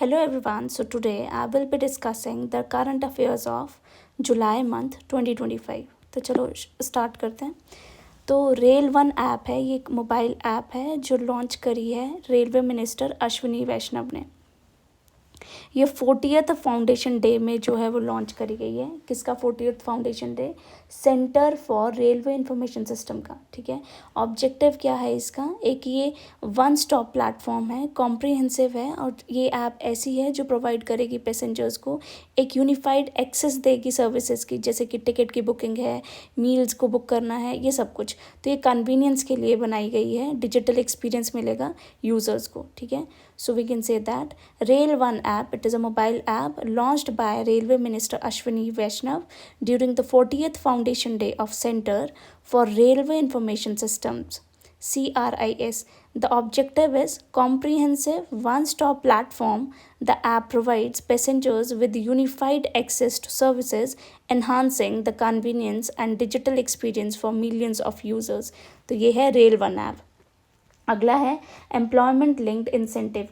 Hello everyone. So today I will be discussing the current affairs of July month 2025। तो चलो start करते हैं। तो रेल वन ऐप है, ये एक मोबाइल ऐप है जो लॉन्च करी है रेलवे मिनिस्टर अश्विनी वैष्णव ने। ये 40th फाउंडेशन डे में जो है वो लॉन्च करी गई है। किसका 40th foundation day? Centre for railway information system का। ठीक है, ऑब्जेक्टिव क्या है इसका? एक ये वन स्टॉप प्लेटफॉर्म है, कॉम्प्रिहेंसिव है और ये ऐप ऐसी है जो प्रोवाइड करेगी पैसेंजर्स को एक यूनिफाइड एक्सेस देगी सर्विसेज की, जैसे कि टिकट की बुकिंग है, मील्स को बुक करना है, ये सब कुछ। तो ये कन्वीनियंस के लिए बनाई गई है, डिजिटल एक्सपीरियंस मिलेगा यूज़र्स को। ठीक है, so we can say that Rail One app, it is a mobile app launched by Railway Minister Ashwini Vaishnav during the 40th Foundation Day of Center for Railway Information Systems, CRIS. The objective is comprehensive one-stop platform. The app provides passengers with unified access to services, enhancing the convenience and digital experience for millions of users. तो ये है Rail One app। अगला है employment linked incentive,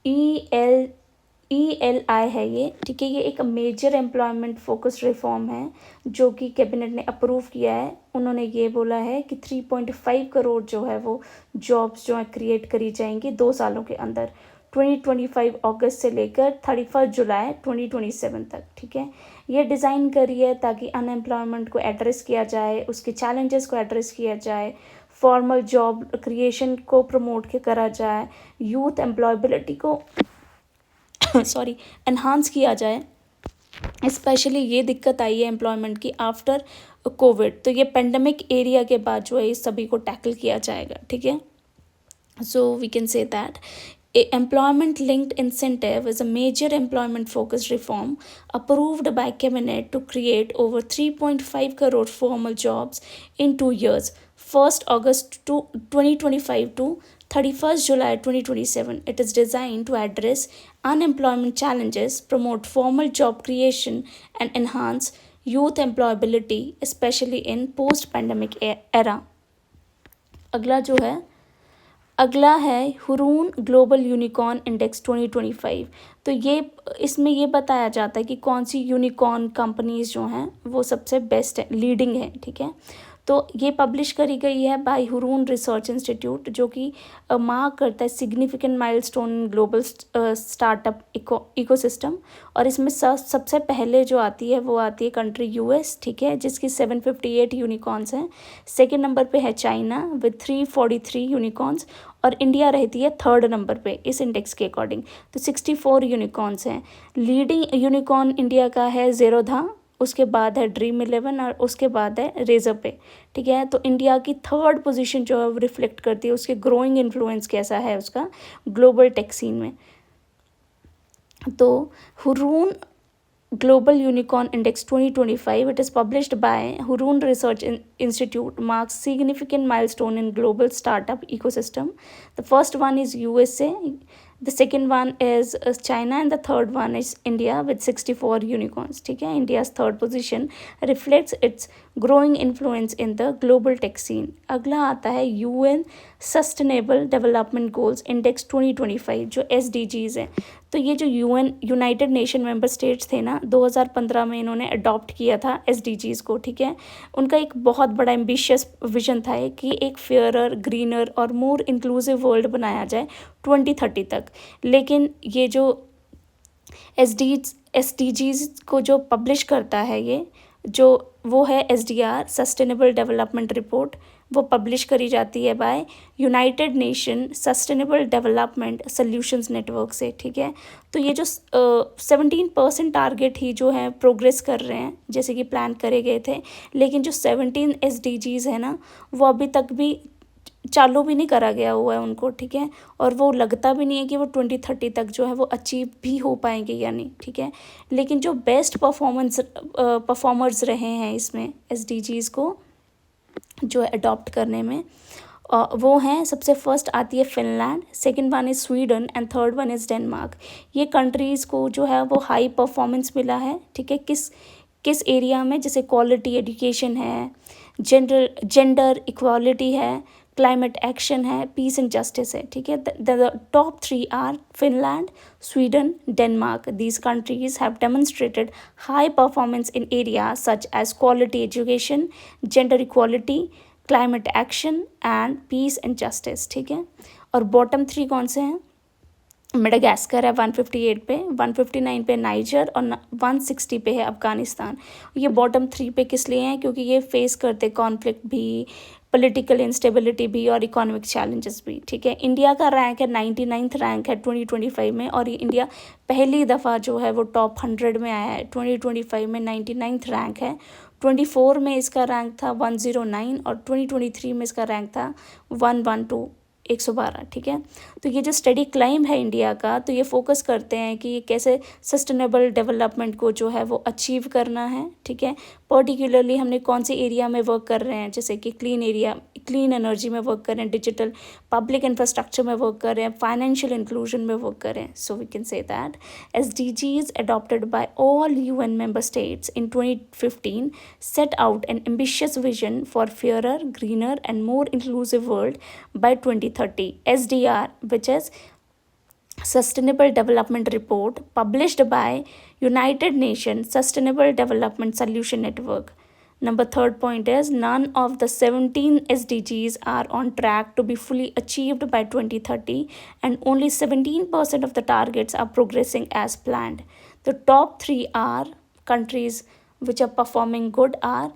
ELI है ये। ठीक है, ये एक मेजर एम्प्लॉयमेंट फोकस्ड रिफॉर्म है जो कि कैबिनेट ने अप्रूव किया है। उन्होंने ये बोला है कि 3.5 करोड़ जो है वो जॉब्स जो है क्रिएट करी जाएंगी 2 सालों के अंदर, 2025 अगस्त से लेकर 31 जुलाई 2027 तक। ठीक है, ये डिज़ाइन करी है ताकि अनएम्प्लॉयमेंट को एड्रेस किया जाए, उसके चैलेंजेस को एड्रेस किया जाए, फॉर्मल जॉब क्रिएशन को प्रमोट करा जाए, यूथ एम्प्लॉयबिलिटी को एनहांस किया जाए। स्पेशली ये दिक्कत आई है एम्प्लॉयमेंट की आफ्टर कोविड, तो ये पेंडेमिक एरिया के बाद जो है इस सभी को टैकल किया जाएगा। ठीक है, so we can say that employment linked incentive is a major employment focused reform approved by cabinet to create over 3.5 crore formal jobs in 2 years, 1st August 2025 to 31st July 2027. It is designed to address unemployment challenges, promote formal job creation and enhance youth employability, especially in post pandemic era. अगला है Hurun global unicorn index 2025। तो ये इसमें ये बताया जाता है कि कौन सी यूनिकॉर्न कंपनीज जो हैं वो सबसे बेस्ट है, लीडिंग है। ठीक है, तो ये पब्लिश करी गई है बाय हुरून रिसर्च इंस्टीट्यूट, जो कि मार्क करता है significant milestone in global startup ecosystem. और इसमें सबसे पहले जो आती है वो आती है कंट्री यूएस। ठीक है, जिसकी 758 यूनिकॉर्न्स हैं। सेकेंड नंबर पे है चाइना विद 343 यूनिकॉर्न्स और इंडिया रहती है 3rd नंबर पे इस इंडेक्स के अकॉर्डिंग। तो 64 यूनिकॉर्न्स हैं। लीडिंग यूनिकॉर्न इंडिया का है ज़ेरोधा, उसके बाद है ड्रीम 11 और उसके बाद है रेजर पे। ठीक है, तो इंडिया की 3rd पोजीशन जो है वो रिफ्लेक्ट करती है उसके ग्रोइंग इन्फ्लुएंस कैसा है उसका ग्लोबल टेक सीन में। तो Hurun Global Unicorn Index 2025, it is published by Hurun Research Institute, marks significant milestone in global startup ecosystem. The first one is USA, the second one is China and the third one is India with 64 unicorns. ठीक है, India's 3rd position reflects its growing influence in the global tech scene. अगला आता है UN Sustainable Development Goals Index 2025 जो SDGs है। तो ये जो यूनाइटेड नेशन मेंबर स्टेट्स थे ना, 2015 में इन्होंने अडॉप्ट किया था SDGs को। ठीक है, उनका एक बहुत बड़ा एम्बिशियस विजन था कि एक फेयरर, ग्रीनर और मोर इंक्लूसिव वर्ल्ड बनाया जाए 2030 तक। लेकिन ये जो SDGs को जो पब्लिश करता है ये जो वो है SDR सस्टेनेबल डेवलपमेंट रिपोर्ट, वो पब्लिश करी जाती है by United Nation sustainable development solutions network से। ठीक है, तो ये जो 17% टारगेट ही जो है प्रोग्रेस कर रहे हैं जैसे कि प्लान करे गए थे, लेकिन जो 17 SDGs है ना वो अभी तक भी चालू भी नहीं करा गया हुआ है उनको। ठीक है, और वो लगता भी नहीं है कि वो 2030 तक जो है वो अचीव भी हो पाएंगे या नहीं। ठीक है, लेकिन जो बेस्ट परफॉर्मर्स रहे हैं इसमें SDGs को जो है अडॉप्ट करने में वो हैं, सबसे फर्स्ट आती है Finland, second one is Sweden and third one is Denmark. ये कंट्रीज़ को जो है वो हाई परफॉर्मेंस मिला है। ठीक है, किस एरिया में? जैसे क्वालिटी एजुकेशन है, जेंडर इक्वालिटी है, क्लाइमेट एक्शन है, पीस एंड जस्टिस है, ठीक है। The top 3 are Finland, Sweden, Denmark. These countries have demonstrated high performance in areas such as quality education, gender equality, climate action and peace and justice, ठीक है। और bottom 3 कौन से हैं? मेडागास्कर है 158 पे, 159 पे नाइजर और 160 पे है अफ़गानिस्तान। ये बॉटम 3 पे किस लिए हैं? क्योंकि ये फेस करते कॉन्फ्लिक्ट भी, पॉलिटिकल इंस्टेबिलिटी भी और इकोनॉमिक चैलेंजेस भी, ठीक है। इंडिया का रैंक है 99th रैंक है 2025 में, और ये इंडिया पहली दफ़ा जो है वो टॉप 100 में आया है। 2025 में 99th रैंक है, 24 में इसका रैंक था 109 और 2023 में इसका रैंक था 112, 112, ठीक है। तो ये जो स्टडी क्लाइम है इंडिया का, तो ये फोकस करते हैं कि ये कैसे सस्टेनेबल डेवलपमेंट को जो है वो अचीव करना है, ठीक है। पर्टिकुलरली हमने कौन से एरिया में वर्क कर रहे हैं, जैसे कि क्लीन एनर्जी में वर्क कर रहे हैं, डिजिटल पब्लिक इंफ्रास्ट्रक्चर में वर्क कर रहे हैं, फाइनेंशियल इंक्लूजन में वर्क कर रहे हैं। So we can say that SDGs adopted by all UN member states in 2015 set out an ambitious vision for fairer, greener and more inclusive world by 2030. SDR, which is Sustainable Development Report, published by United Nations Sustainable Development Solution Network. Number 3rd point is none of the 17 SDGs are on track to be fully achieved by 2030 and only 17% of the targets are progressing as planned. The top 3 are countries which are performing good are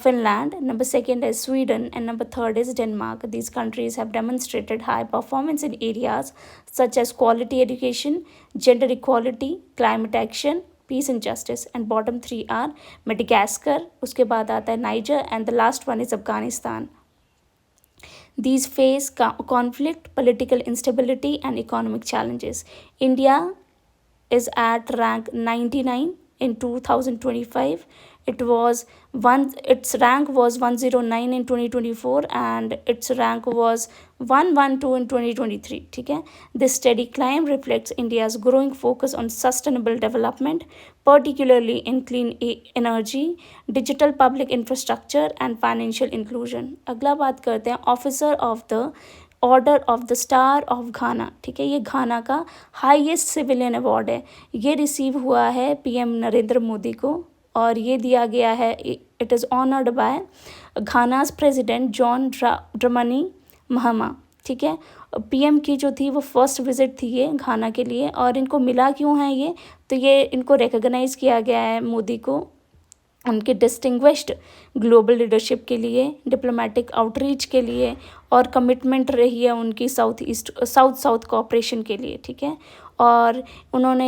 Finland, number 2nd is Sweden, and number 3rd is Denmark. These countries have demonstrated high performance in areas such as quality education, gender equality, climate action, peace and justice. And bottom 3 are Madagascar, उसके बाद आता है Niger, and the last one is Afghanistan. These face conflict, political instability and economic challenges. India is at rank 99 in 2025. Its rank was 109 in 2024 and its rank was 112 in 2023, ठीक है। This steady climb reflects India's growing focus on sustainable development, particularly in clean energy, digital public infrastructure and financial inclusion. अगला बात करते हैं officer of the order of the star of घाना, ठीक है। ये घाना का हाईएस्ट सिविलियन अवार्ड है। ये रिसीव हुआ है PM नरेंद्र मोदी को, और ये दिया गया है, it is honoured by Ghana's president John Dramani Mahama, ठीक है। PM की जो थी वो फर्स्ट विजिट थी ये घाना के लिए, और इनको मिला क्यों है ये, तो ये इनको रिकॉग्नाइज़ किया गया है मोदी को उनके डिस्टिंग्विश्ड ग्लोबल लीडरशिप के लिए, डिप्लोमेटिक आउटरीच के लिए, और कमिटमेंट रही है उनकी साउथ कोऑपरेशन के लिए, ठीक है। और उन्होंने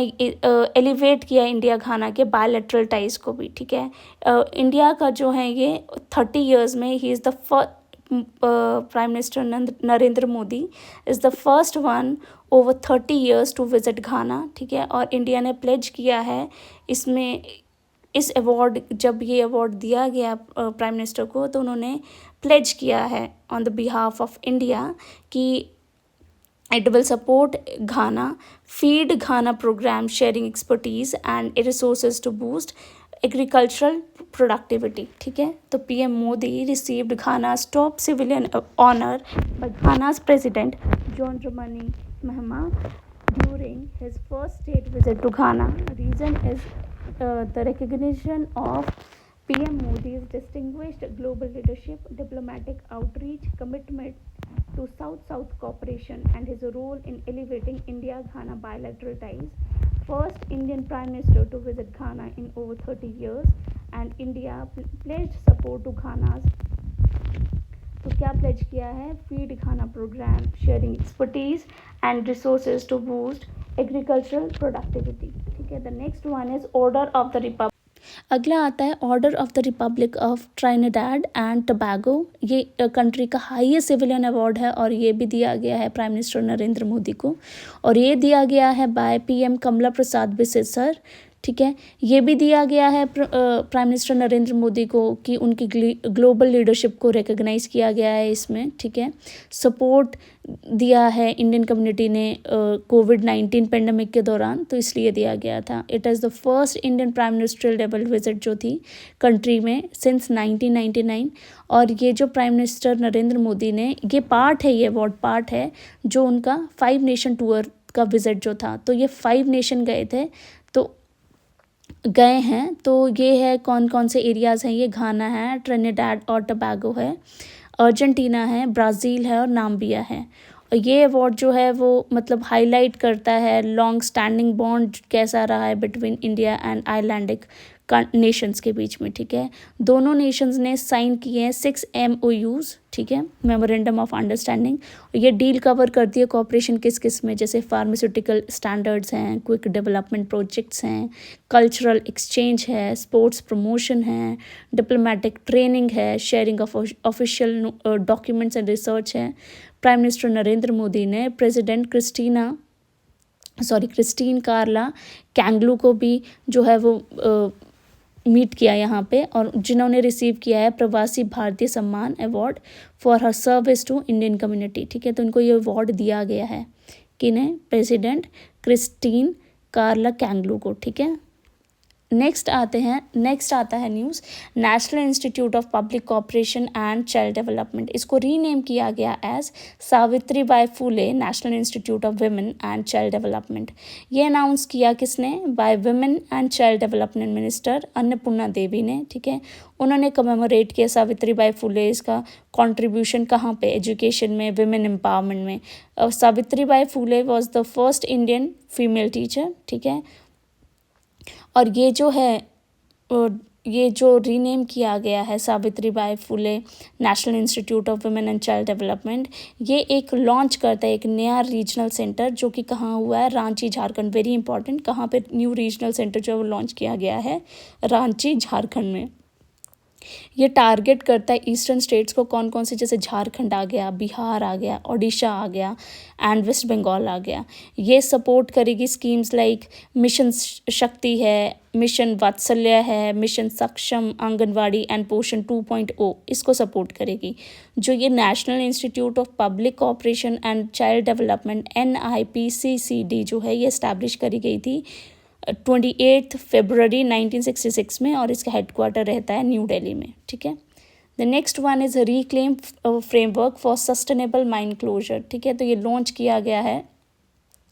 एलिवेट किया इंडिया घाना के बायलैटरल टाइज को भी, ठीक है। इंडिया का जो है ये 30 years में ही is the prime minister Narendra Modi is the first one over 30 years to visit Ghana, ठीक है। और इंडिया ने प्लेज किया है इसमें, इस अवार्ड, जब ये अवार्ड दिया गया प्राइम मिनिस्टर को, तो उन्होंने प्लेज किया है on the behalf of India कि it will support Ghana, feed Ghana program sharing expertise and resources to boost agricultural productivity, ठीक है। तो PM Modi received Ghana's top civilian honor by Ghana's president John Dramani Mahama during his first state visit to Ghana. Reason is the recognition of PM Modi's distinguished global leadership, diplomatic outreach, commitment to South-South cooperation, and his role in elevating India-Ghana bilateral ties. First Indian Prime Minister to visit Ghana in over 30 years, and India pledged support to Ghana's. तो क्या pledge किया है? Feed Ghana programme, sharing expertise and resources to boost agricultural productivity, ठीक है। The next one is order of the republic. अगला आता है order of the republic of Trinidad and Tobago. ये कंट्री का हाईएस्ट सिविलियन अवार्ड है, और ये भी दिया गया है प्राइम मिनिस्टर नरेंद्र मोदी को, और ये दिया गया है बाय PM कमला प्रसाद बिसेट सर, ठीक है। ये भी दिया गया है प्राइम मिनिस्टर नरेंद्र मोदी को कि उनकी ग्लोबल लीडरशिप को रिकग्नाइज किया गया है इसमें, ठीक है। सपोर्ट दिया है इंडियन कम्युनिटी ने कोविड-19 पेंडेमिक के दौरान, तो इसलिए दिया गया था। It is the first Indian prime ministerial level visit जो थी कंट्री में सिंस 1999। और ये जो प्राइम मिनिस्टर नरेंद्र मोदी ने, ये पार्ट है, ये अवार्ड पार्ट है जो उनका 5 नेशन टूर का विजिट जो था, तो ये 5 नेशन गए थे, तो गए हैं। तो ये है कौन कौन से एरियाज़ हैं, ये घाना है, ट्रिनिडाड और टोबैगो है, अर्जेंटीना है, ब्राज़ील है और नाम्बिया है। और ये अवार्ड जो है वो मतलब हाईलाइट करता है लॉन्ग स्टैंडिंग बॉन्ड कैसा रहा है बिटवीन इंडिया एंड आइलैंडिक नेशंस के बीच में, ठीक है। दोनों नेशंस ने साइन किए हैं 6 MOUs, ठीक है, मेमोरेंडम ऑफ अंडरस्टैंडिंग। ये डील कवर करती है कॉपरेशन किस किस में, जैसे फार्मास्यूटिकल स्टैंडर्ड्स हैं, क्विक डेवलपमेंट प्रोजेक्ट्स हैं, कल्चरल एक्सचेंज है, स्पोर्ट्स प्रमोशन है, डिप्लोमेटिक ट्रेनिंग है, sharing of official documents and research है। प्राइम मिनिस्टर नरेंद्र मोदी ने प्रेसिडेंट क्रिस्टीन कार्ला कैंगलू को भी जो है वो मीट किया यहाँ पे, और जिन्होंने रिसीव किया है Pravasi Bharatiya Samman award for her service to Indian community, ठीक है। तो इनको ये अवार्ड दिया गया है, किन्हें, प्रेसिडेंट क्रिस्टीन कार्ला कैंगलू को, ठीक है। नेक्स्ट आता है news national institute of public cooperation and child development. इसको रीनेम किया गया as Savitribai Phule national institute of women and child development. ये अनाउंस किया किसने, by women and child development minister Annapurna Devi ने, ठीक है। उन्होंने कमेमोरेट किया सावित्रीबाई फुले इसका कंट्रीब्यूशन कहाँ पे, एजुकेशन में, वुमेन एम्पावरमेंट में। Savitribai Phule was the first Indian female teacher, ठीक है। और ये जो है ये जो रीनेम किया गया है Savitribai Phule national institute of women and child development, ये एक लॉन्च करता है एक नया रीजनल सेंटर जो कि कहाँ हुआ है, रांची झारखंड। वेरी इंपॉर्टेंट, कहाँ पे न्यू रीजनल सेंटर जो है वो लॉन्च किया गया है, रांची झारखंड में। ये टारगेट करता है ईस्टर्न स्टेट्स को, कौन कौन से, जैसे झारखंड आ गया, बिहार आ गया, ओडिशा आ गया एंड वेस्ट बंगाल आ गया। ये सपोर्ट करेगी स्कीम्स लाइक मिशन शक्ति है, मिशन वात्सल्य है, मिशन सक्षम, आंगनवाड़ी एंड पोषण 2.0, इसको सपोर्ट करेगी। जो ये national institute of public cooperation and child development NIPCCD जो है, ये इस्टेब्लिश करी गई थी 28 फरवरी 1966 में, और इसका हेडक्वार्टर रहता है न्यू दिल्ली में, ठीक है। The next one is reclaim framework for sustainable mine closure, ठीक है। तो ये लॉन्च किया गया है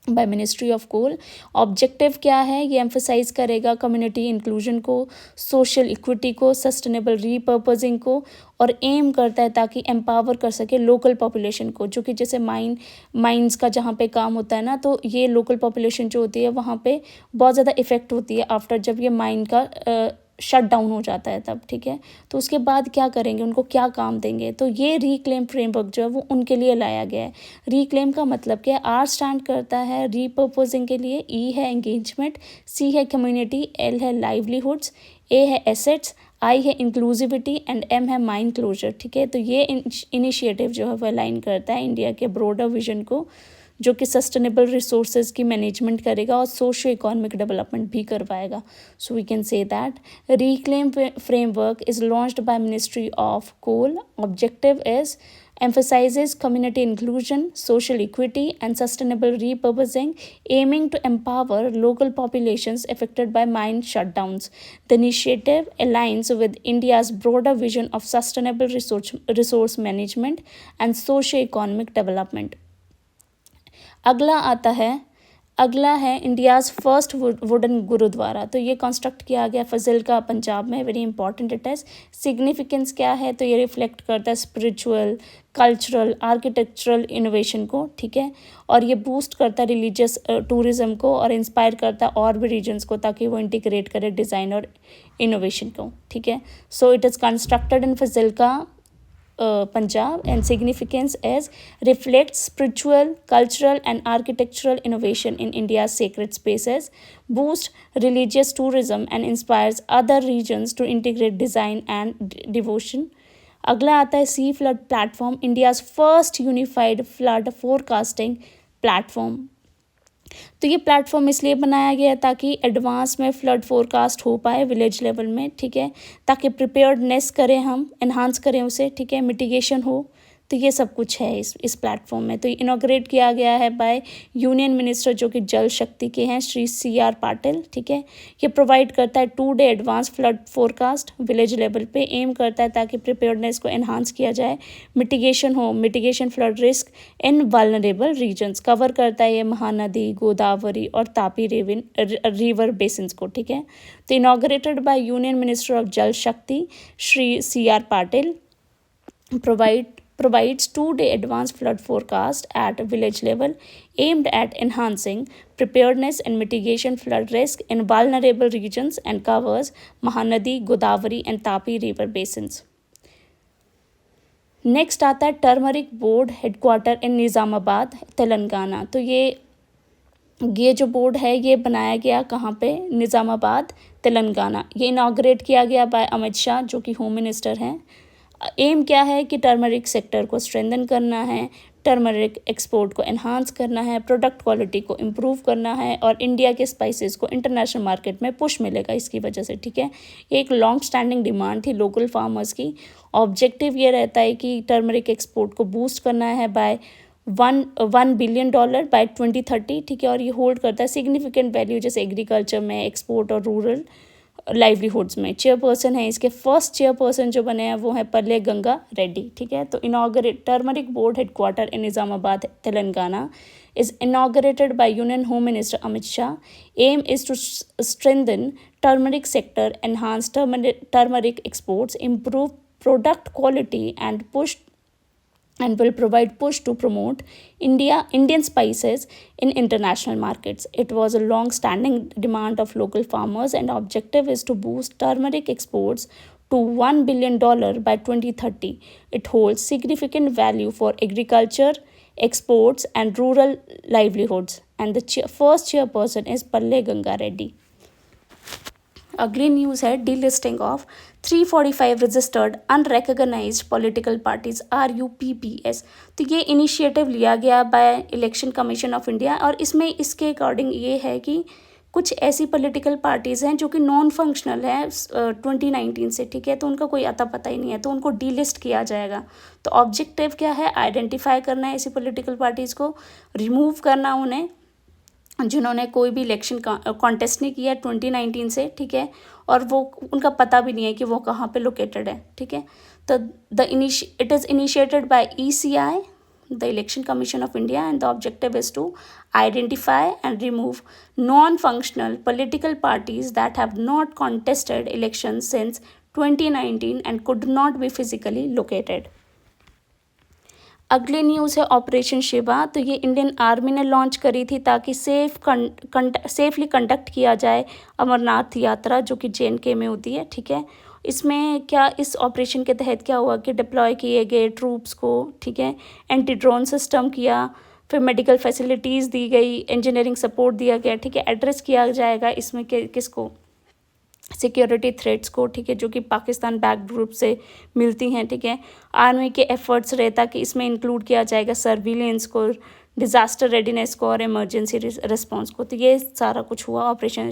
by ministry of coal. Objective क्या है, ये एम्फसाइज करेगा कम्युनिटी इंक्लूजन को, सोशल इक्विटी को, सस्टेनेबल रीपर्पजिंग को, और एम करता है ताकि एम्पावर कर सके लोकल पॉपुलेशन को, जो कि जैसे माइंस का जहाँ पे काम होता है ना, तो ये लोकल पॉपुलेशन जो होती है वहाँ पे बहुत ज़्यादा इफेक्ट होती है आफ्टर जब ये माइन का शट डाउन हो जाता है तब, ठीक है। तो उसके बाद क्या करेंगे, उनको क्या काम देंगे, तो ये रिक्लेम फ्रेमवर्क जो है वो उनके लिए लाया गया है। रिक्लेम का मतलब क्या है, R स्टैंड करता है रीपर्पोजिंग के लिए, E है एंगेजमेंट, C है कम्युनिटी, L है लाइवलीहुड्स, A है एसेट्स, I है इंक्लूसिविटी एंड M है माइन क्लोजर, ठीक है। तो ये इनिशिएटिव जो है वो अलाइन करता है इंडिया के ब्रॉडर विजन को, जो कि सस्टेनेबल रिसोर्सेज की मैनेजमेंट करेगा और सोशो इकोनॉमिक डेवलपमेंट भी करवाएगा। So we can say that reclaim framework is launched by ministry of coal. Objective is emphasizes community inclusion, social equity and sustainable repurposing, aiming to empower local populations affected by mine shutdowns. The initiative aligns with India's broader vision of sustainable resource management and socio-economic development. अगला है India's first wooden gurdwara. तो ये construct किया गया फजिल्का पंजाब में। Very important it is. Significance क्या है, तो ये रिफ्लेक्ट करता है स्पिरिचुअल, कल्चरल, आर्किटेक्चरल इनोवेशन को, ठीक है। और ये बूस्ट करता है रिलीजियस टूरिज़्म को और इंस्पायर करता है और भी रीजन्स को, ताकि वो इंटीग्रेट करे डिज़ाइन और इनोवेशन को, ठीक है। So it is constructed in Fazilka Punjab, and significance as reflects spiritual, cultural and architectural innovation in India's sacred spaces, boosts religious tourism and inspires other regions to integrate design and devotion. अगला आता है C flood platform, India's first unified flood forecasting platform. तो ये platform इसलिए बनाया गया है ताकि एडवांस में फ्लड फोरकास्ट हो पाए विलेज लेवल में, ठीक है, ताकि प्रिपेयर्डनेस करें, हम एनहांस करें उसे, ठीक है, मिटिगेशन हो। तो ये सब कुछ है इस प्लेटफॉर्म में। तो ये इनॉग्रेट किया गया है बाय यूनियन मिनिस्टर जो कि जल शक्ति के हैं, श्री CR पाटिल, ठीक है। ये प्रोवाइड करता है 2 day advance flood forecast village level पे, एम करता है ताकि प्रिपेयर्डनेस को एनहांस किया जाए, मिटिगेशन हो, mitigation flood risk in vulnerable regions, cover करता है ये महानदी, गोदावरी और तापी रिवर बेसिन्स को, ठीक है। तो inaugurated by union minister of जल शक्ति Shri CR Patil, provides 2 day advance flood forecast at village level aimed at enhancing preparedness and mitigation flood risk in vulnerable regions and covers Mahanadi, Godavari and Tapi river basins. Next आता है turmeric board headquarter in Nizamabad Telangana. तो ये जो board है ये बनाया गया कहाँ पे, निज़ामाबाद तेलंगाना। ये इनाग्रेट किया गया बाय अमित शाह जो कि होम मिनिस्टर हैं। एम क्या है कि टर्मरिक सेक्टर को स्ट्रेंथन करना है, टर्मरिक एक्सपोर्ट को एनहांस करना है, प्रोडक्ट क्वालिटी को इम्प्रूव करना है और इंडिया के स्पाइसेस को इंटरनेशनल मार्केट में पुश मिलेगा इसकी वजह से, ठीक है। ये एक लॉन्ग स्टैंडिंग डिमांड थी लोकल फार्मर्स की। ऑब्जेक्टिव ये रहता है कि टर्मरिक एक्सपोर्ट को बूस्ट करना है बाय $1 बिलियन बाय 2030, ठीक है। और ये होल्ड करता है सिग्निफिकेंट वैल्यू जैसे एग्रीकल्चर में, एक्सपोर्ट और रूरल लाइवलीहुड्स में। चेयरपर्सन है इसके, फर्स्ट चेयरपर्सन जो बने हैं वो है पल्ले गंगा रेड्डी, ठीक है। तो inaugurate turmeric board headquarter in Nizamabad Telangana is inaugurated by Union Home Minister Amit Shah. Aim is to strengthen turmeric sector, enhance turmeric exports, improve product quality and will provide push to promote Indian spices in international markets. It was a long-standing demand of local farmers and objective is to boost turmeric exports to $1 billion by 2030. It holds significant value for agriculture, exports and rural livelihoods. And the first chairperson is Palle Ganga Reddy. अगली news है delisting of 345 registered unrecognised political parties RUPPs। तो ये initiative लिया गया by election commission of India और इसमें इसके according ये है कि कुछ ऐसी पॉलिटिकल पार्टीज़ हैं जो कि नॉन फंक्शनल है 2019 से, ठीक है। तो उनका कोई अता पता ही नहीं है, तो उनको डीलिस्ट किया जाएगा। तो ऑब्जेक्टिव क्या है, आइडेंटिफाई करना है ऐसी पॉलिटिकल पार्टीज़ को, रिमूव करना उन्हें जिन्होंने कोई भी इलेक्शन कॉन्टेस्ट नहीं किया 2019 से, ठीक है, और वो उनका पता भी नहीं है कि वो कहाँ पे लोकेटेड है, ठीक है। तो it is initiated by ECI, the election commission of India, and the objective is to identify and remove non functional political parties that have not contested election since 2019 and could not be physically located. अगली news है operation Shiva. तो ये Indian army ने launch करी थी ताकि safely conduct किया जाए अमरनाथ यात्रा जो कि JNK में होती है, ठीक है। इसमें क्या, इस ऑपरेशन के तहत क्या हुआ कि डिप्लॉय किए गए ट्रूप्स को, ठीक है, एंटी ड्रोन सिस्टम किया, फिर मेडिकल फैसिलिटीज़ दी गई, इंजीनियरिंग सपोर्ट दिया गया, ठीक है। एड्रेस किया जाएगा इसमें किसको, सिक्योरिटी थ्रेट्स को, ठीक है, जो कि पाकिस्तान बैक्ड ग्रुप से मिलती हैं, ठीक है। आर्मी के एफर्ट्स रहता कि इसमें इंक्लूड किया जाएगा सर्विलेंस को, डिज़ास्टर रेडीनेस को और इमरजेंसी रिस्पांस को। तो ये सारा कुछ हुआ ऑपरेशन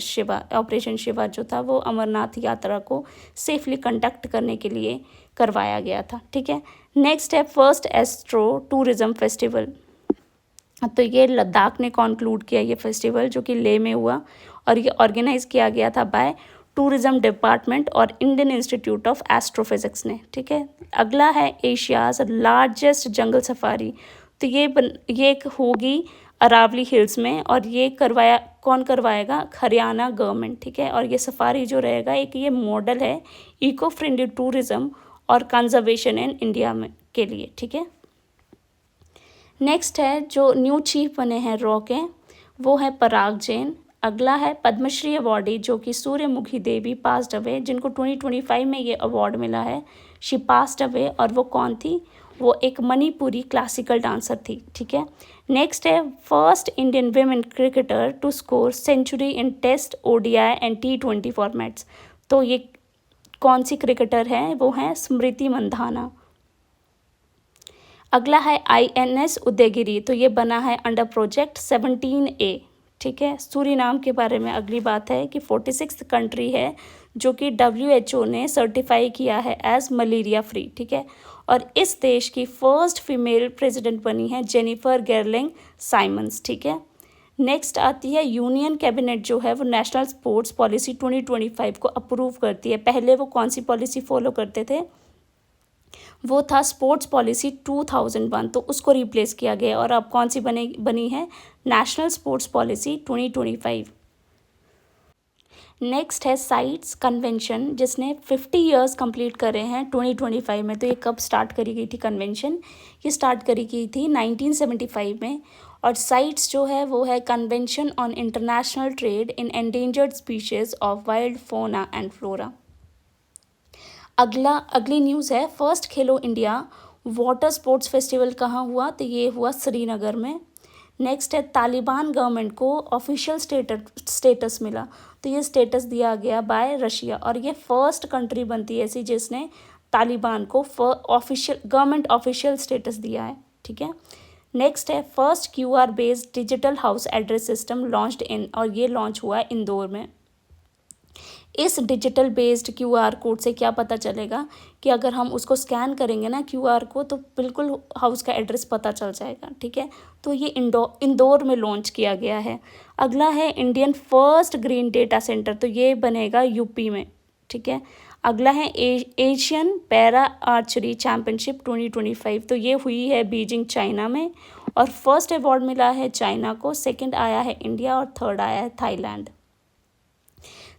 शिवा जो था वो अमरनाथ यात्रा को सेफली कंडक्ट करने के लिए करवाया गया था, ठीक है। नेक्स्ट है फर्स्ट एस्ट्रो टूरिज़्म फेस्टिवल। तो ये लद्दाख ने कॉन्क्लूड किया ये फेस्टिवल जो कि लेह में हुआ और ये ऑर्गेनाइज किया गया था बाय टूरिज़्म डिपार्टमेंट और इंडियन इंस्टीट्यूट ऑफ एस्ट्रोफिजिक्स ने, ठीक है। अगला है एशियाज़ लार्जेस्ट जंगल सफारी। तो ये होगी अरावली हिल्स में और ये कौन करवाएगा, हरियाणा गवर्नमेंट, ठीक है। और ये सफारी जो रहेगा एक ये मॉडल है इको फ्रेंडली टूरिज़्म और कंजर्वेशन इन इंडिया में के लिए, ठीक है। नेक्स्ट है जो न्यू चीफ बने हैं रॉ के, वो है पराग जैन। अगला है पद्मश्री अवॉर्डी जो कि सूर्यमुखी देवी पास्ड अवे, जिनको 2025 में ये अवार्ड मिला है। शी पास्ड अवे और वो कौन थी, वो एक मणिपुरी क्लासिकल डांसर थी, ठीक है। नेक्स्ट है first Indian women cricketer to score century in test, ODI and T20 formats. तो ये कौन सी क्रिकेटर है, वो है स्मृति मंधाना। अगला है INS उदयगिरी। तो ये बना है अंडर प्रोजेक्ट 17A, ठीक है। सूरीनाम के बारे में अगली बात है कि 46th कंट्री है जो कि WHO ने सर्टिफाई किया है एज मलेरिया फ्री, ठीक है। और इस देश की फर्स्ट फीमेल प्रेसिडेंट बनी है जेनिफर गेरलिंग साइमंस, ठीक है। नेक्स्ट आती है यूनियन कैबिनेट जो है वो नेशनल स्पोर्ट्स पॉलिसी 2025 को अप्रूव करती है। पहले वो कौन सी पॉलिसी फॉलो करते थे, वो था स्पोर्ट्स पॉलिसी 2001, तो उसको रिप्लेस किया गया और अब कौन सी बनी है, नेशनल स्पोर्ट्स पॉलिसी 2025। नेक्स्ट है साइट्स कन्वेंशन जिसने 50 इयर्स कंप्लीट करे हैं 2025 में। तो ये कब स्टार्ट करी गई थी कन्वेंशन, ये स्टार्ट करी गई थी 1975 में। और साइट्स जो है वो है convention on international trade in endangered species of wild फोना एंड फ्लोरा। अगली न्यूज़ है फर्स्ट खेलो इंडिया वाटर स्पोर्ट्स फेस्टिवल कहाँ हुआ, तो ये हुआ श्रीनगर में। नेक्स्ट है तालिबान गवर्नमेंट को ऑफिशियल स्टेटस मिला, तो ये स्टेटस दिया गया बाय रशिया और ये फर्स्ट कंट्री बनती है ऐसी जिसने तालिबान को गवर्नमेंट ऑफिशियल स्टेटस दिया है, ठीक है। नेक्स्ट है first QR based digital house address system launched in, और ये लॉन्च हुआ है इंदौर में। इस डिजिटल बेस्ड QR कोड से क्या पता चलेगा कि अगर हम उसको स्कैन करेंगे ना QR को, तो बिल्कुल हाउस का एड्रेस पता चल जाएगा, ठीक है। तो ये इंदौर में लॉन्च किया गया है। अगला है Indian first green data centre, तो ये बनेगा यूपी में, ठीक है। अगला है एशियन पैरा आर्चरी चैम्पियनशिप 2025, तो ये हुई है बीजिंग चाइना में और फर्स्ट अवार्ड मिला है चाइना को, सेकंड आया है इंडिया और थर्ड आया है थाईलैंड,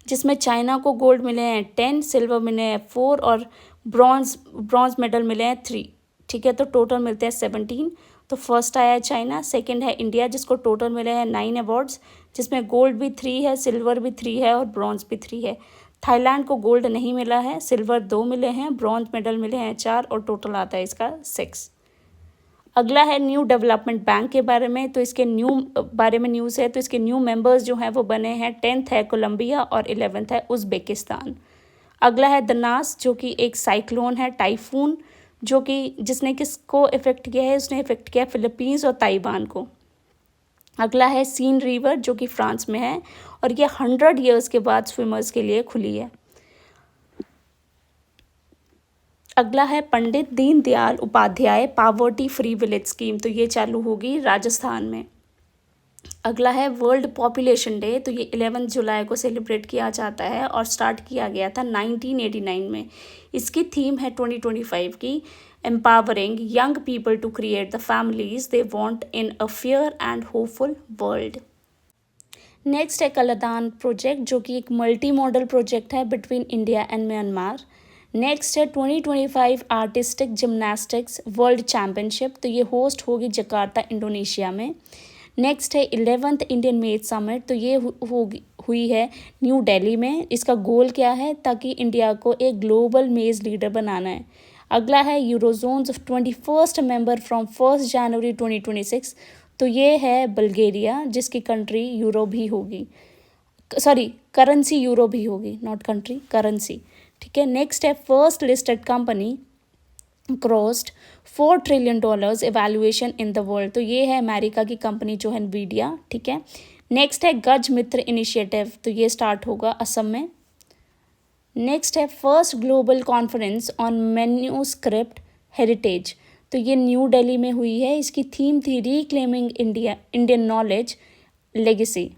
जिसमें चाइना को गोल्ड मिले हैं 10, सिल्वर मिले हैं 4 और ब्रॉन्ज मेडल मिले हैं 3, ठीक है। तो टोटल मिलते हैं 17। तो फर्स्ट आया है चाइना, सेकंड है इंडिया जिसको टोटल मिले हैं 9 अवार्ड्स, जिसमें गोल्ड भी 3 है, सिल्वर भी 3 है और ब्रॉन्ज भी 3 है। थाईलैंड को गोल्ड नहीं मिला है, सिल्वर 2 मिले हैं, ब्रॉन्ज मेडल मिले हैं 4 और टोटल आता है इसका 6। अगला है न्यू डेवलपमेंट बैंक के बारे में, तो इसके बारे में न्यूज़ है। तो इसके न्यू मेंबर्स जो हैं वो बने हैं, 10th है कोलंबिया और 11th है उज़्बेकिस्तान। अगला है दनास जो कि एक साइक्लोन है, टाइफून, जो कि जिसने किसको इफ़ेक्ट किया है, उसने इफ़ेक्ट किया फिलीपींस और ताइवान को। अगला है सीन रिवर जो कि फ्रांस में है और ये 100 ईयर्स के बाद स्विमर्स के लिए खुली है। अगला है Pandit Deendayal Upadhyay poverty free village scheme, तो ये चालू होगी राजस्थान में। अगला है वर्ल्ड पॉपुलेशन डे, तो ये 11 जुलाई को सेलिब्रेट किया जाता है और स्टार्ट किया गया था 1989 में। इसकी थीम है 2025 की, empowering young people to create the families they want in a fair and hopeful world. Next है कलादान प्रोजेक्ट जो कि एक मल्टी मॉडल प्रोजेक्ट है between India and Myanmar. Next है 2025 आर्टिस्टिक जिम्नास्टिक्स वर्ल्ड चैम्पियनशिप, तो ये होस्ट होगी जकार्ता इंडोनेशिया में। नेक्स्ट है 11th इंडियन मेज समिट, तो ये हुई है न्यू दिल्ली में। इसका गोल क्या है, ताकि इंडिया को एक ग्लोबल मेज लीडर बनाना है। अगला है यूरोजोन्स 21st मेंबर फ्रॉम 1 जनवरी 2026, तो ये है बल्गेरिया जिसकी कंट्री यूरो भी होगी, सॉरी करेंसी यूरो भी होगी, नॉट कंट्री, करेंसी, ठीक है। नेक्स्ट है first listed company crossed $4 trillion evaluation in the world, तो ये है अमेरिका की कंपनी जो है NVIDIA, ठीक है। नेक्स्ट है गज मित्र इनिशिएटिव, तो ये स्टार्ट होगा असम में। नेक्स्ट है first global conference on manuscript heritage, तो ये न्यू दिल्ली में हुई है। इसकी थीम थी रिक्लेमिंग इंडियन नॉलेज लेगेसी।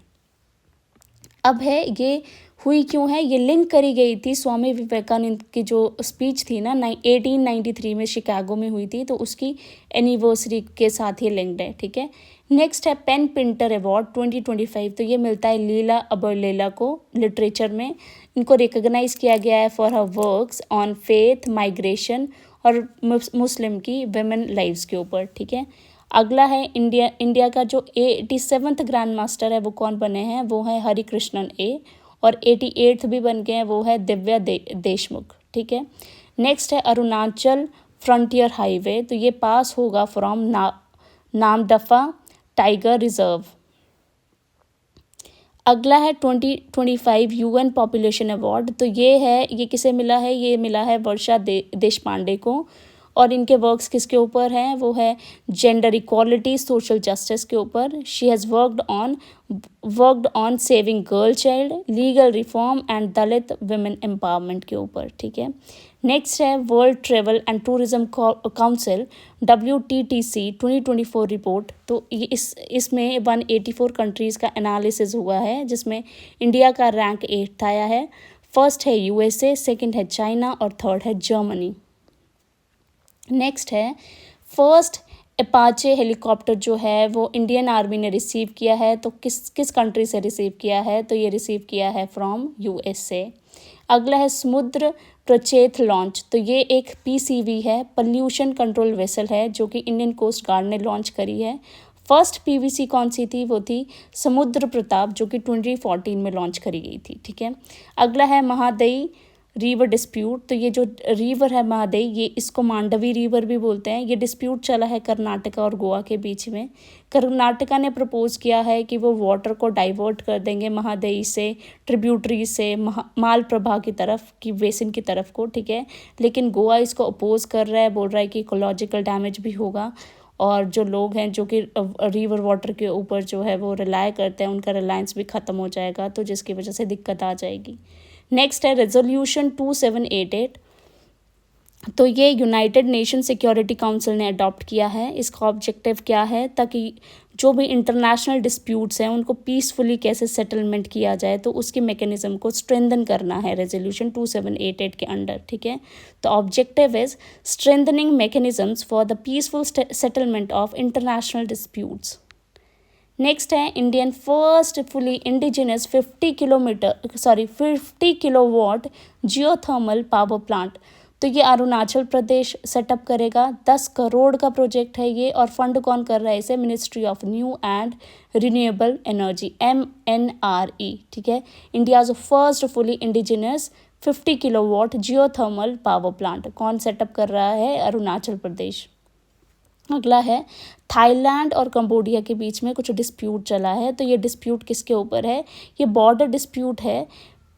अब है ये हुई क्यों है, ये लिंक करी गई थी स्वामी विवेकानंद की जो स्पीच थी ना 1893 में शिकागो में हुई थी, तो उसकी एनिवर्सरी के साथ ये लिंक्ड है, ठीक है। नेक्स्ट है पेन पिंटर अवार्ड 2025, तो ये मिलता है लीला अबरलेला को लिटरेचर में। इनको रिकॉग्नाइज किया गया है for her works on faith, migration और मुस्लिम की वेमेन लाइव्स के ऊपर, ठीक है। अगला है इंडिया का जो 87th ग्रैंड मास्टर है वो कौन बने हैं, वो है हरिकृष्णन ए, और 88th भी बन गए हैं, वो है दिव्या देशमुख, ठीक है। नेक्स्ट है अरुणाचल फ्रंटियर हाईवे, तो ये पास होगा फ्रॉम नामदफा टाइगर रिजर्व। अगला है 2025 UN पॉपुलेशन अवार्ड, तो ये किसे मिला है, ये मिला है वर्षा देशपांडे को और इनके वर्क्स किसके ऊपर हैं, वो है जेंडर इक्वालिटी, सोशल जस्टिस के ऊपर. She has worked on saving girl child, legal reform and Dalit women empowerment के ऊपर. ठीक है. नेक्स्ट है world travel and tourism council WTTC 2024 report. तो ये इसमें 184 कंट्रीज़ का एनालिसिस हुआ है, जिसमें इंडिया का रैंक 8th आया है. फर्स्ट है USA, सेकंड है चाइना और थर्ड है जर्मनी. नेक्स्ट है फर्स्ट अपाचे हेलीकॉप्टर जो है वो इंडियन आर्मी ने रिसीव किया है. तो किस कंट्री से रिसीव किया है, तो ये रिसीव किया है फ्रॉम USA. अगला है समुद्र प्रचेत लॉन्च. तो ये एक PCV है, पोल्यूशन कंट्रोल वेसल है, जो कि इंडियन कोस्ट गार्ड ने लॉन्च करी है. फर्स्ट PVC कौन सी थी, वो थी समुद्र प्रताप, जो कि 2014 में लॉन्च करी गई थी. ठीक है. अगला है महादई रिवर डिस्प्यूट. तो ये जो रिवर है महादई, ये इसको मांडवी रिवर भी बोलते हैं. ये डिस्प्यूट चला है कर्नाटका और गोवा के बीच में. कर्नाटका ने प्रपोज किया है कि वो वाटर को डाइवर्ट कर देंगे महादई से, ट्रिब्यूटरी से मालप्रभा की तरफ, की बेसिन की तरफ को. ठीक है. लेकिन गोवा इसको अपोज कर रहा है, बोल रहा है कि इकोलॉजिकल डैमेज भी होगा, और जो लोग हैं जो कि रिवर वाटर के ऊपर जो है वो रिलाय करते हैं, उनका रिलायंस भी ख़त्म हो जाएगा, तो जिसकी वजह से दिक्कत आ जाएगी. नेक्स्ट है रेजोल्यूशन 2788. तो ये यूनाइटेड नेशन सिक्योरिटी काउंसिल ने अडॉप्ट किया है. इसका ऑब्जेक्टिव क्या है, ताकि जो भी इंटरनेशनल डिस्प्यूट्स हैं उनको पीसफुली कैसे सेटलमेंट किया जाए, तो उसकी मैकेनिज्म को स्ट्रेंथन करना है रेजोल्यूशन 2788 के अंडर. ठीक है. तो objective is strengthening mechanisms for the peaceful settlement of international disputes. Next है Indian first fully indigenous 50 kilowatt geothermal power plant. तो ये अरुणाचल प्रदेश सेटअप करेगा. 10 करोड़ का प्रोजेक्ट है ये, और फंड कौन कर रहा है इसे, ministry of new and renewable energy, MNRE. ठीक है. India's first fully indigenous 50 kilowatt geothermal power plant कौन सेटअप कर रहा है, अरुणाचल प्रदेश. अगला है थाईलैंड और कंबोडिया के बीच में कुछ डिस्प्यूट चला है. तो ये डिस्प्यूट किसके ऊपर है, ये बॉर्डर डिस्प्यूट है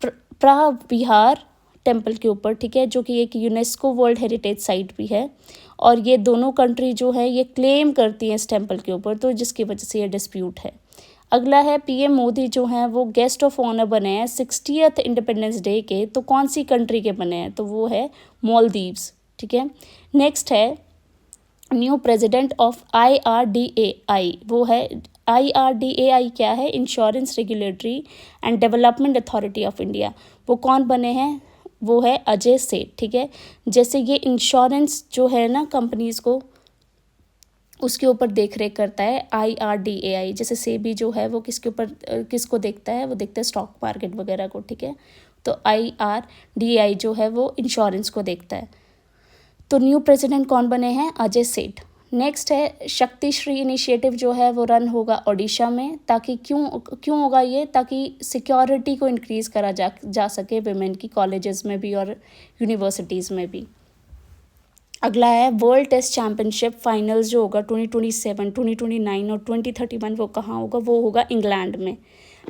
प्राविहार टेम्पल के ऊपर. ठीक है. जो कि एक यूनेस्को वर्ल्ड हेरिटेज साइट भी है, और ये दोनों कंट्री जो है ये क्लेम करती हैं इस टेम्पल के ऊपर, तो जिसकी वजह से ये डिस्प्यूट है. अगला है PM मोदी जो हैं वो गेस्ट ऑफ ऑनर बने हैं 60th इंडिपेंडेंस डे के. तो कौन सी कंट्री के बने हैं, तो वो है मालदीव्स. ठीक है. नेक्स्ट है न्यू प्रेसिडेंट ऑफ IRDAI. वो है IRDAI क्या है, insurance regulatory and development authority of India. वो कौन बने हैं, वो है अजय सेठ. ठीक है. जैसे ये इंश्योरेंस जो है ना कंपनीज़ को, उसके ऊपर देख रेख करता है IRDAI. जैसे सेबी जो है वो किसके ऊपर किसको देखता है, वो देखता है स्टॉक मार्केट वगैरह को. ठीक है. तो IRDAI जो है वो इंश्योरेंस को देखता है. तो न्यू प्रेसिडेंट कौन बने हैं, अजय सेठ. नेक्स्ट है शक्ति श्री इनिशिएटिव जो है वो रन होगा ओडिशा में. ताकि क्यों होगा ये, ताकि सिक्योरिटी को इंक्रीज़ करा जा सके विमेन की कॉलेजेस में भी और यूनिवर्सिटीज़ में भी. अगला है वर्ल्ड टेस्ट चैम्पियनशिप फाइनल्स जो होगा 2027, 2029 और 2031, वो कहाँ होगा, वो होगा इंग्लैंड में.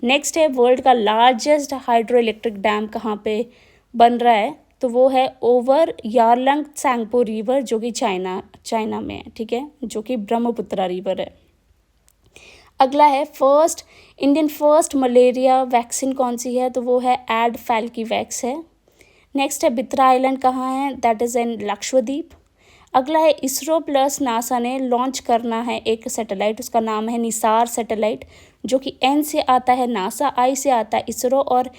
नेक्स्ट है वर्ल्ड का लार्जेस्ट हाइड्रो इलेक्ट्रिक डैम कहाँ पे बन रहा है, तो वो है ओवर यारलंग सैंगपो रिवर, जो कि चाइना में है. ठीक है. जो कि ब्रह्मपुत्रा रिवर है. अगला है इंडियन फर्स्ट मलेरिया वैक्सीन कौन सी है, तो वो है एडफैल्कीवैक्स है. नेक्स्ट है बित्रा आइलैंड कहाँ है, दैट इज़ इन लक्षद्वीप. अगला है इसरो प्लस नासा ने लॉन्च करना है एक सैटेलाइट, उसका नाम है निसार सैटेलाइट. जो कि N से आता है नासा, I से आता है इसरो और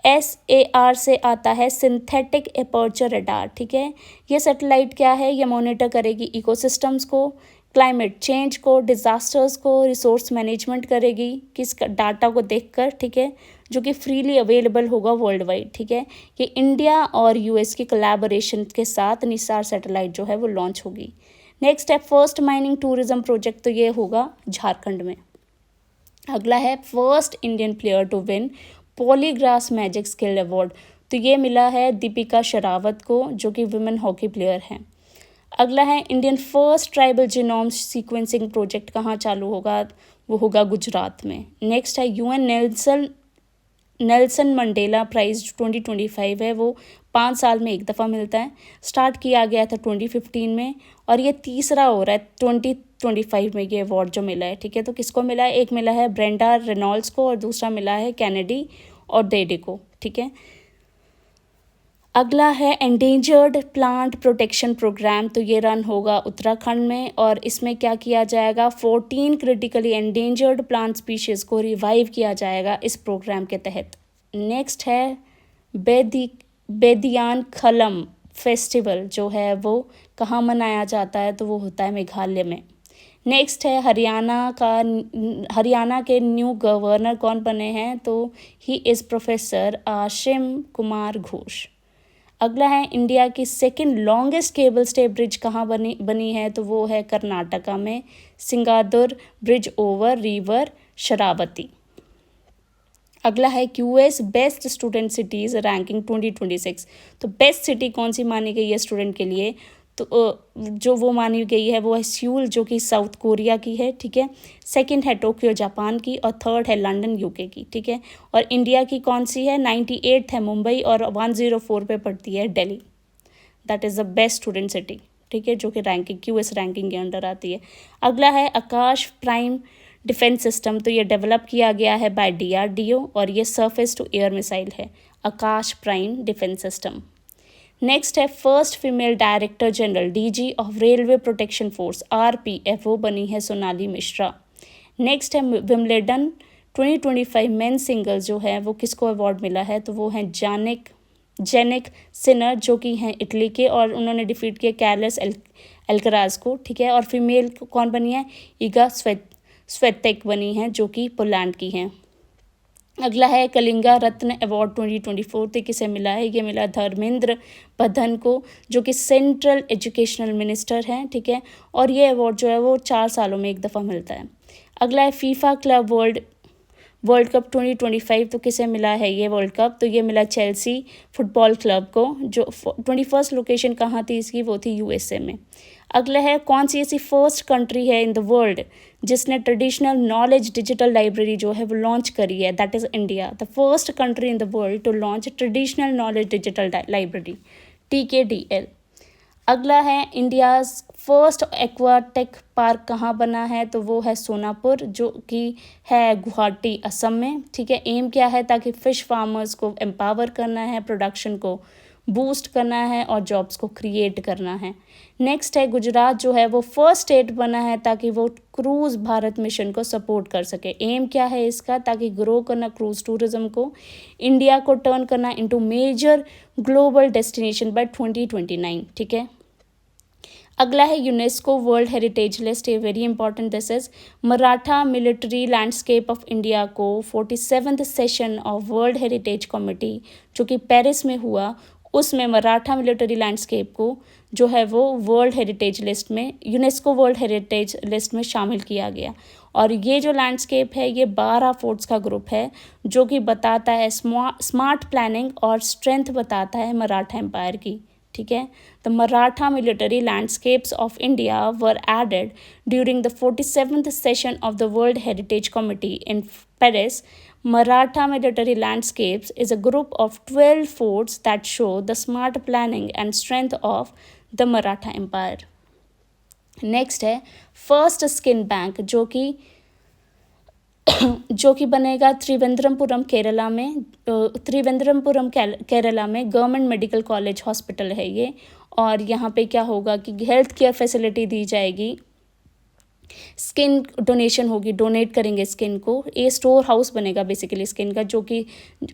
SAR से आता है सिंथेटिक एपर्चर रडार. ठीक है. ये सैटेलाइट क्या है, ये मॉनिटर करेगी इकोसिस्टम्स को, क्लाइमेट चेंज को, डिज़ास्टर्स को, रिसोर्स मैनेजमेंट करेगी किस डाटा को देखकर. ठीक है. जो कि फ्रीली अवेलेबल होगा वर्ल्ड वाइड. ठीक है. ये इंडिया और US की कोलैबोरेशन के साथ निसार सैटेलाइट जो है वो लॉन्च होगी. नेक्स्ट है फर्स्ट माइनिंग टूरिज्म प्रोजेक्ट, तो ये होगा झारखंड में. अगला है first Indian player to win Polygrass magic skill award. तो ये मिला है दीपिका शेरावत को, जो कि वुमेन हॉकी प्लेयर हैं. अगला है Indian first tribal genome sequencing project कहाँ चालू होगा, वो होगा गुजरात में. नेक्स्ट है UN नेल्सन मंडेला प्राइज 2025 है, वो 5 साल में एक दफ़ा मिलता है। स्टार्ट किया गया था 2015 में और ये तीसरा हो रहा है 2025 में ये अवार्ड जो मिला है, ठीक है। तो किसको मिला है? एक मिला है ब्रेंडा रेनॉल्ड्स को और दूसरा मिला है कैनेडी और डेडे को, ठीक है। अगला है एंडेंजर्ड प्लांट प्रोटेक्शन प्रोग्राम, तो ये रन होगा उत्तराखंड में और इसमें क्या किया जाएगा? 14 क्रिटिकली एंडेंजर्ड प्लांट स्पीशीज़ को रिवाइव किया जाएगा इस प्रोग्राम के तहत। नेक्स्ट है बेदियान खलम फेस्टिवल, जो है वो कहाँ मनाया जाता है? तो वो होता है मेघालय में। नेक्स्ट है हरियाणा के न्यू गवर्नर कौन बने हैं? तो he is professor Ashim Kumar Ghosh. अगला है इंडिया की second longest cable stay bridge कहाँ बनी है? तो वो है कर्नाटका में, Singadur bridge over river Sharavathi. अगला है QS best student cities ranking 2026। तो बेस्ट सिटी कौन सी मानी गई है स्टूडेंट के लिए? तो जो वो मानी गई है वो है सियोल, जो कि साउथ कोरिया की है, ठीक है। सेकंड है टोक्यो जापान की और थर्ड है लंदन यूके की, ठीक है। और इंडिया की कौन सी है? 98 है मुंबई और 104 पे पड़ती है Delhi. That is the best student city, ठीक है, जो कि रैंकिंग क्यूएस रैंकिंग के अंडर आती है। अगला है आकाश प्राइम डिफेंस सिस्टम, तो ये डेवलप किया गया है बाय DRDO और ये सरफेस टू एयर मिसाइल है, आकाश प्राइम डिफेंस सिस्टम। नेक्स्ट है first female director general DG of railway protection force RPF, वो बनी है सोनाली मिश्रा। नेक्स्ट है विम्बलडन 2025 मेन सिंगल्स जो है वो किसको अवार्ड मिला है? तो वो हैं जेनिक सिनर, जो कि हैं इटली के और उन्होंने डिफीट किया कैरलेस एल्कराज को, ठीक है। और फीमेल कौन बनी है? ईगा स्वेतेक बनी हैं, जो कि पोलैंड की हैं। अगला है कलिंगा रत्न अवार्ड 2024, तो किसे मिला है? ये मिला धर्मेंद्र प्रधान को, जो कि सेंट्रल एजुकेशनल मिनिस्टर हैं, ठीक है। और ये अवार्ड जो है वो 4 सालों में एक दफ़ा मिलता है। अगला है फीफा क्लब वर्ल्ड कप 2025, तो किसे मिला है ये वर्ल्ड कप? तो ये मिला चेल्सी फुटबॉल क्लब को, जो 21st लोकेशन कहाँ थी इसकी? वो थी USA में। अगला है कौन सी ऐसी फर्स्ट कंट्री है इन द वर्ल्ड जिसने ट्रेडिशनल नॉलेज डिजिटल लाइब्रेरी जो है वो लॉन्च करी है? That is India, the first country in the world to launch traditional knowledge digital library, TKDL। अगला है इंडियाज़ फर्स्ट एक्वाटेक पार्क कहाँ बना है? तो वो है सोनापुर, जो कि है गुवाहाटी असम में, ठीक है। एम क्या है? ताकि फ़िश फार्मर्स को एम्पावर करना है, प्रोडक्शन को बूस्ट करना है और जॉब्स को क्रिएट करना है। नेक्स्ट है गुजरात जो है वो फर्स्ट स्टेट बना है ताकि वो क्रूज़ भारत मिशन को सपोर्ट कर सके। एम क्या है इसका? ताकि ग्रो करना क्रूज़ टूरिज़्म को, इंडिया को टर्न करना into major global destination by 2029, ठीक है। अगला है यूनेस्को वर्ल्ड हेरिटेज लिस्ट, ये very important this is Maratha military landscape of India को 47th session of world heritage committee जो कि पेरिस में हुआ, उसमें मराठा मिलिट्री लैंडस्केप को जो है वो वर्ल्ड हेरिटेज लिस्ट में, यूनेस्को वर्ल्ड हेरिटेज लिस्ट में शामिल किया गया। और ये जो लैंडस्केप है ये 12 फोर्ट्स का ग्रुप है जो कि बताता है स्मार्ट प्लानिंग और स्ट्रेंथ बताता है मराठा एम्पायर की, ठीक है। The Maratha military landscapes of India were added during the 47th session of the world heritage committee in Paris. Maratha military landscapes is a group of 12 forts that show the smart planning and strength of the Maratha Empire. Next है first skin bank जो कि बनेगा त्रिवेंद्रमपुरम केरला में। त्रिवेंद्रमपुरम केरला में government medical college hospital है ये, और यहाँ पे क्या होगा कि हेल्थ केयर फैसिलिटी दी जाएगी, स्किन डोनेशन होगी, डोनेट करेंगे स्किन को, ये स्टोर हाउस बनेगा बेसिकली स्किन का, जो कि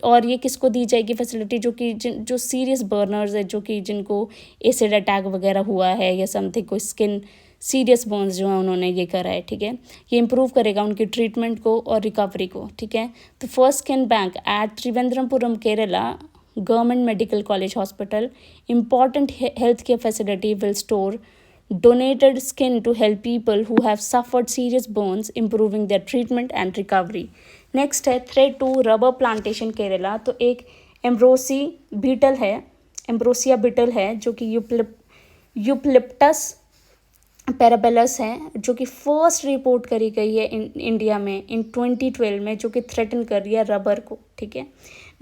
और ये किसको दी जाएगी फैसिलिटी, जो कि जो सीरियस बर्नर्स है, जो कि जिनको एसिड अटैक वगैरह हुआ है या समथिंग, कोई स्किन सीरियस बर्न्स जो है उन्होंने ये करा है, ठीक है। ये इंप्रूव करेगा उनकी ट्रीटमेंट को और रिकवरी को, ठीक है। तो first skin bank at Thiruvananthapuram Kerala government medical college hospital, important health care facility will store donated skin to help people who have suffered serious burns, improving their treatment and recovery. Next है thread to rubber plantation Kerala. तो एक ambrosia beetle है जो कि यूपलिप्टस पैराबेलस है, जो कि first report करी गई है इंडिया में इन 2012 में, जो कि थ्रेटन कर रही है रबर को, ठीक है। ठीक है।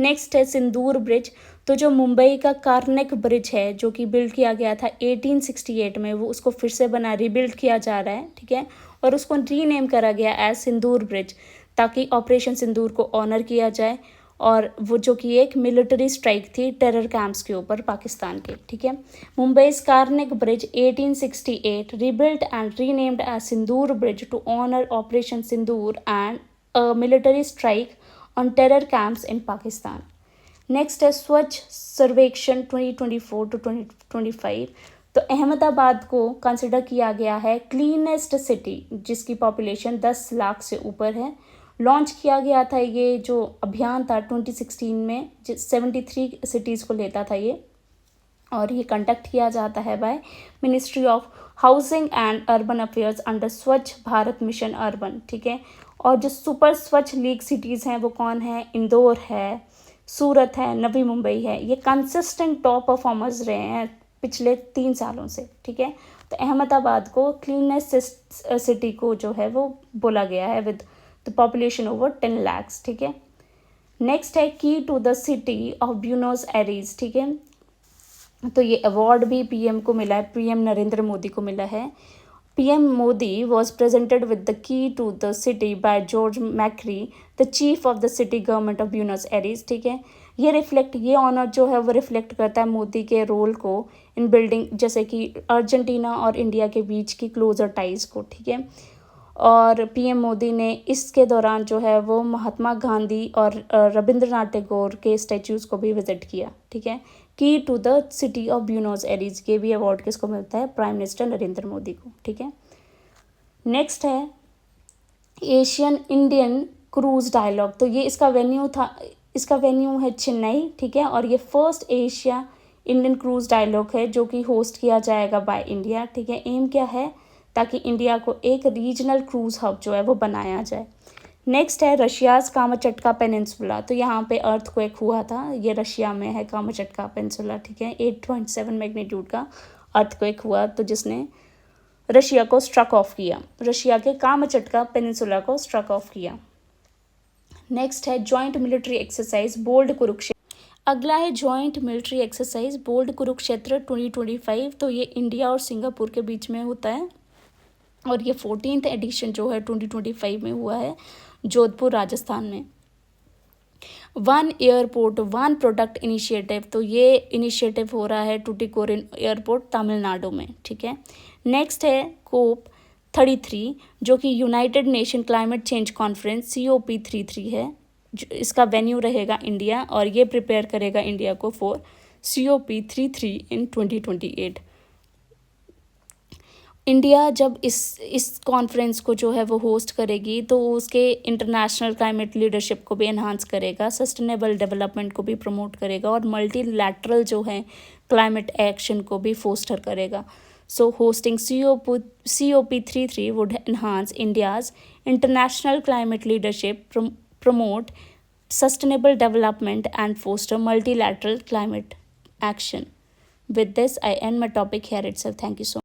नेक्स्ट है सिंदूर ब्रिज। तो जो मुंबई का कार्निक ब्रिज है जो कि बिल्ड किया गया था 1868 में, वो उसको फिर से रिबिल्ड किया जा रहा है, ठीक है, और उसको रीनेम करा गया एज सिंदूर ब्रिज, ताकि ऑपरेशन सिंदूर को ऑनर किया जाए। और वो जो कि एक मिलिट्री स्ट्राइक थी टेरर कैंप्स के ऊपर पाकिस्तान के, ठीक है। Mumbai Carnac bridge 1868 rebuilt and renamed as Sindoor bridge to honour operation Sindoor and a military strike on terror camps in Pakistan. Next है स्वच्छ सर्वेक्षण 2024 to 2025। तो अहमदाबाद को कंसिडर किया गया है क्लीनेस्ट सिटी, जिसकी पॉपुलेशन 10 लाख से ऊपर है। लॉन्च किया गया था ये जो अभियान था 2016 में, 73 सिटीज़ को लेता था ये, और ये कंडक्ट किया जाता है by ministry of housing and urban affairs under स्वच्छ भारत मिशन अर्बन, ठीक है। और जो सुपर स्वच्छ लीग सिटीज़ हैं वो कौन है? इंदौर है, सूरत है, नवी मुंबई है। ये कंसिस्टेंट टॉप परफॉर्मर्स रहे हैं पिछले 3 सालों से, ठीक है। तो अहमदाबाद को क्लीनेस्ट सिटी को जो है वो बोला गया है with the population over 10 lakhs, ठीक है। नेक्स्ट है key to the city of Buenos Aires, ठीक है। तो ये अवार्ड भी पीएम को मिला है, पीएम नरेंद्र मोदी को मिला है। PM Modi was presented with the key to the city by Jorge Macri, the chief of the city government of Buenos Aires, ठीक है। ये ऑनर जो है वो रिफ्लेक्ट करता है मोदी के रोल को इन बिल्डिंग, जैसे कि अर्जेंटीना और इंडिया के बीच की क्लोजर टाइज को, ठीक है। और पीएम मोदी ने इसके दौरान जो है वो महात्मा गांधी और रविंद्रनाथ टैगोर के स्टैच्यूज़ को भी विजिट किया, ठीक है। Key to the city of Buenos Aires, ये भी अवार्ड किसको मिलता है? प्राइम मिनिस्टर नरेंद्र मोदी को, ठीक है। नेक्स्ट है एशियन इंडियन क्रूज डायलॉग। तो ये इसका वेन्यू है चेन्नई, ठीक है। और ये first Asia Indian cruise dialogue है जो कि होस्ट किया जाएगा बाय इंडिया, ठीक है। एम क्या है? ताकि इंडिया को एक रीजनल क्रूज हब जो है वो बनाया जाए। नेक्स्ट है रशियाज कामाचटका पेनिनसुला। तो यहाँ पे अर्थक्वेक हुआ था, ये रशिया में है कामाचटका पेनिनसुला, ठीक है। 8.7 मैग्नीट्यूड का अर्थक्वेक हुआ तो जिसने रशिया को स्ट्रक ऑफ किया, रशिया के कामाचटका पेनिनसुला को स्ट्रक ऑफ किया। नेक्स्ट है joint military exercise bold Kurukshetra. अगला है joint military exercise bold Kurukshetra 2025। तो ये इंडिया और सिंगापुर के बीच में होता है और ये 14th एडिशन जो है 2025 में हुआ है जोधपुर राजस्थान में। 1 एयरपोर्ट 1 प्रोडक्ट इनिशिएटिव। तो ये इनिशिएटिव हो रहा है टूटिकोरिन एयरपोर्ट तमिलनाडु में, ठीक है। नेक्स्ट है COP 33 जो कि United nation climate change conference COP33 है। इसका वेन्यू रहेगा इंडिया और ये प्रिपेयर करेगा इंडिया को फॉर COP33 इन 2028। इंडिया जब इस कॉन्फ्रेंस को जो है वो होस्ट करेगी तो उसके इंटरनेशनल क्लाइमेट लीडरशिप को भी एनहांस करेगा, सस्टेनेबल डेवलपमेंट को भी प्रमोट करेगा और मल्टीलैटरल जो है क्लाइमेट एक्शन को भी फोस्टर करेगा। So hosting COP33 would enhance India's international climate leadership, promote sustainable development and foster multilateral climate action. With this, I end my topic here itself. Thank you so much.